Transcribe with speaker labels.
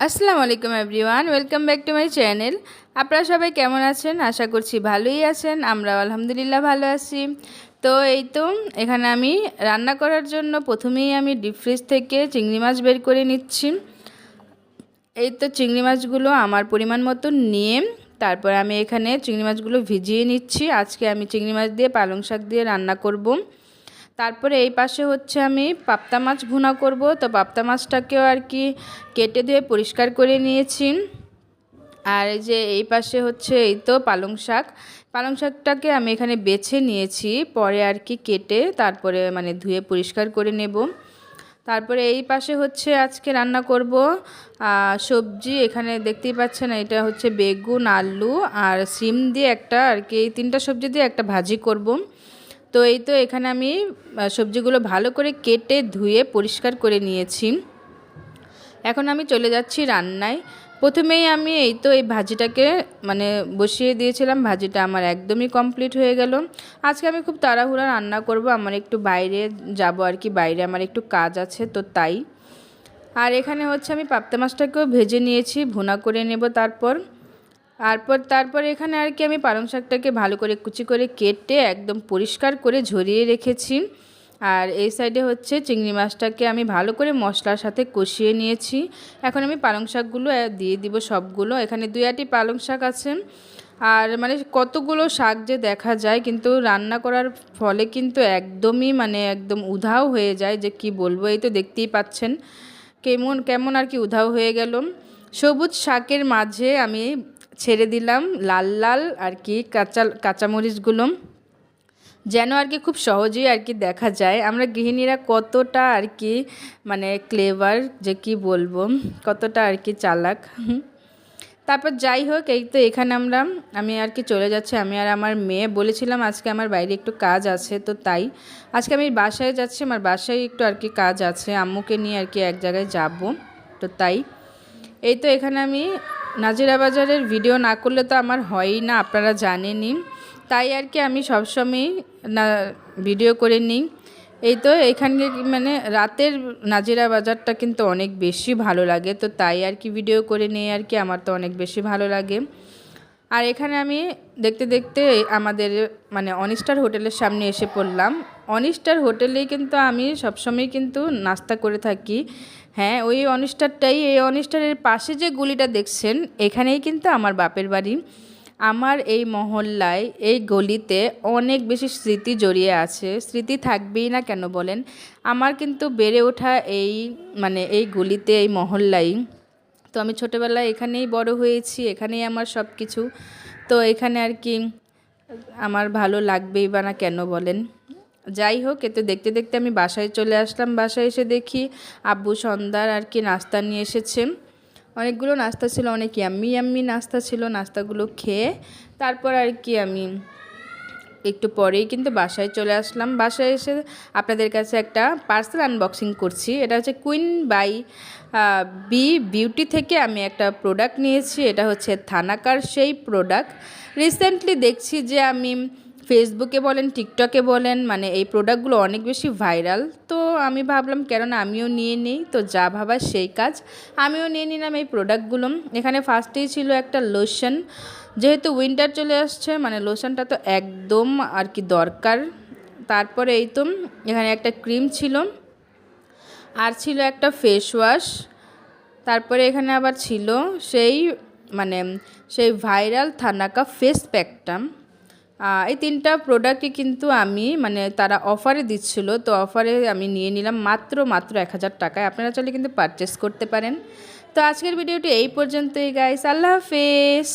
Speaker 1: আসসালামু আলাইকুম everyone, welcome back to my channel. আপনারা সবাই কেমন আছেন? আশা করছি ভালোই আছেন। আমরা আলহামদুলিল্লাহ ভালো আছি। তো এই তো এখানে আমি রান্না করার জন্য প্রথমেই আমি ডিপ ফ্রিজ থেকে চিংড়ি মাছ বের করে নিচ্ছি। এই তো চিংড়ি মাছগুলো আমার পরিমাণ মতো নিয়ে তারপর আমি এখানে চিংড়ি মাছগুলো ভিজিয়ে নিচ্ছি। আজকে আমি চিংড়ি মাছ দিয়ে পালং শাক দিয়ে রান্না করব। তারপরে এই পাশে হচ্ছে আমি পাবদা মাছ ভুনা করব। তো পাবদা মাছটাকেও আর কি কেটে ধুয়ে পরিষ্কার করে নিয়েছি। আর এই যে এই পাশে হচ্ছে এই তো পালং শাকটাকে আমি এখানে বেছে নিয়েছি, পরে আর কি কেটে তারপরে মানে ধুয়ে পরিষ্কার করে নেব। তারপরে এই পাশে হচ্ছে আজকে রান্না করব সবজি। এখানে দেখতেই পাচ্ছেন এটা হচ্ছে বেগুন, আলু আর সিম দিয়ে একটা আর কি, এই তিনটা সবজি দিয়ে একটা ভাজি করব। তো এই তো এখানে আমি সবজিগুলো ভালো করে কেটে ধুয়ে পরিষ্কার করে নিয়েছি। এখন আমি চলে যাচ্ছি রান্নায়। প্রথমেই আমি এই তো এই ভাজিটাকে মানে বসিয়ে দিয়েছিলাম। ভাজিটা আমার একদমই কমপ্লিট হয়ে গেল। আজকে আমি খুব তাড়াহুড়া রান্না করব, আমার একটু বাইরে যাব আর কি, বাইরে আমার একটু কাজ আছে তো তাই। আর এখানে হচ্ছে আমি পাবদা মাছটাকেও ভেজে নিয়েছি, ভুনা করে নেব। তারপর এখানে আর কি আমি পালং শাকটাকে ভালো করে কুচি করে কেটে একদম পরিষ্কার করে ঝরিয়ে রেখেছি। আর এই সাইডে হচ্ছে চিংড়ি মাছটাকে আমি ভালো করে মশলার সাথে কষিয়ে নিয়েছি। এখন আমি পালং শাকগুলো দিয়ে দিব সবগুলো। এখানে 2-8টি পালং শাক আছে। আর মানে কতগুলো শাক যে দেখা যায়, কিন্তু রান্না করার ফলে কিন্তু একদম উধাও হয়ে যায়, যে কি বলবো। এই তো দেখতেই পাচ্ছেন কেমন কেমন আর কি উধাও হয়ে গেল। সবুজ শাকের মাঝে আমি ছেড়ে দিলাম লাল লাল আর কি কাঁচামরিচগুলো, যেন আর কি খুব সহজেই আর কি দেখা যায় আমরা গৃহিণীরা কতটা আর কি মানে ক্লেভার, যে কি বলবো, কতটা আর কি চালাক। তারপর যাই হোক, এই তো এখানে আমি আর কি চলে যাচ্ছি। আমি আর আমার মেয়ে বলেছিলাম আজকে আমার বাইরে একটু কাজ আছে, তো তাই আজকে আমি বাসায় যাচ্ছি। আমার বাসায় একটু আর কি কাজ আছে, আম্মুকে নিয়ে আর কি এক জায়গায় যাব, তো তাই। এই তো এখানে আমি নাজিরা বাজারের ভিডিও না করলে তো আমার হয়ই না, আপনারা জানেনই। তাই আর কি আমি সবসময় না ভিডিও করে নিই। এই তো এখানে মানে রাতের নাজিরা বাজারটা কিন্তু অনেক বেশি ভালো লাগে, তো তাই আর কি ভিডিও করে নিই আর কি, আমার তো অনেক বেশি ভালো লাগে। আর এখানে আমি দেখতে দেখতে আমাদের মানে অনিস্টার হোটেলের সামনে এসে পড়লাম। অনিস্টার হোটেলেই কিন্তু আমি সবসময় কিন্তু নাস্তা করে থাকি। হ্যাঁ, ওই অনিস্টারটাই, এই অনিস্টারের পাশে যে গলিটা দেখছেন, এখানেই কিন্তু আমার বাপের বাড়ি। আমার এই মহল্লায় এই গলিতে অনেক বেশি স্মৃতি জড়িয়ে আছে। স্মৃতি থাকবেই না কেন বলেন? আমার কিন্তু বেড়ে ওঠা এই মানে এই গলিতে, এই মহল্লায়। তো আমি ছোটোবেলায় এখানেই বড় হয়েছি, এখানেই আমার সব কিছু। তো এখানে আর কি আমার ভালো লাগবেই বা না কেন বলেন? যাই হোক, এ তো দেখতে দেখতে আমি বাসায় চলে আসলাম। বাসায় এসে দেখি আব্বু সন্ধ্যার আর কি নাস্তা নিয়ে এসেছে। অনেকগুলো নাস্তা ছিল, অনেক ইয়াম্মি ইয়াম্মি নাস্তা ছিল। নাস্তাগুলো খেয়ে তারপর আর কি আমি একটু পরেই কিন্তু বাসায় চলে আসলাম। বাসায় এসে আপনাদের কাছে একটা পার্সেল আনবক্সিং করছি। এটা হচ্ছে কুইন বাই বি বিউটি থেকে আমি একটা প্রোডাক্ট নিয়েছি। এটা হচ্ছে থানাকার সেই প্রোডাক্ট। রিসেন্টলি দেখছি যে আমি ফেসবুকে বলেন, টিকটকে বলেন, মানে এই প্রোডাক্টগুলো অনেক বেশি ভাইরাল। তো আমি ভাবলাম কেননা আমিও নিয়ে নিই। তো যা ভাবার সেই কাজ, আমিও নিয়ে নিলাম এই প্রোডাক্টগুলো। এখানে ফার্স্টেই ছিল একটা লোশন। যেহেতু উইন্টার চলে আসছে, মানে লোশনটা তো একদম আর কি দরকার। তারপরে এই তো এখানে একটা ক্রিম ছিল, আর ছিল একটা ফেস ওয়াশ। তারপরে এখানে আবার ছিল সেই মানে সেই ভাইরাল থানাকা ফেস প্যাকটা। এই 3টা প্রোডাক্টই কিন্তু আমি মানে তারা অফারে দিচ্ছিল, তো অফারে আমি নিয়ে নিলাম মাত্র 1000 টাকায়। আপনারা চাইলে কিন্তু পারচেস করতে পারেন। তো আজকের ভিডিওটি এই পর্যন্তই গাইস, আল্লাহ হাফেজ।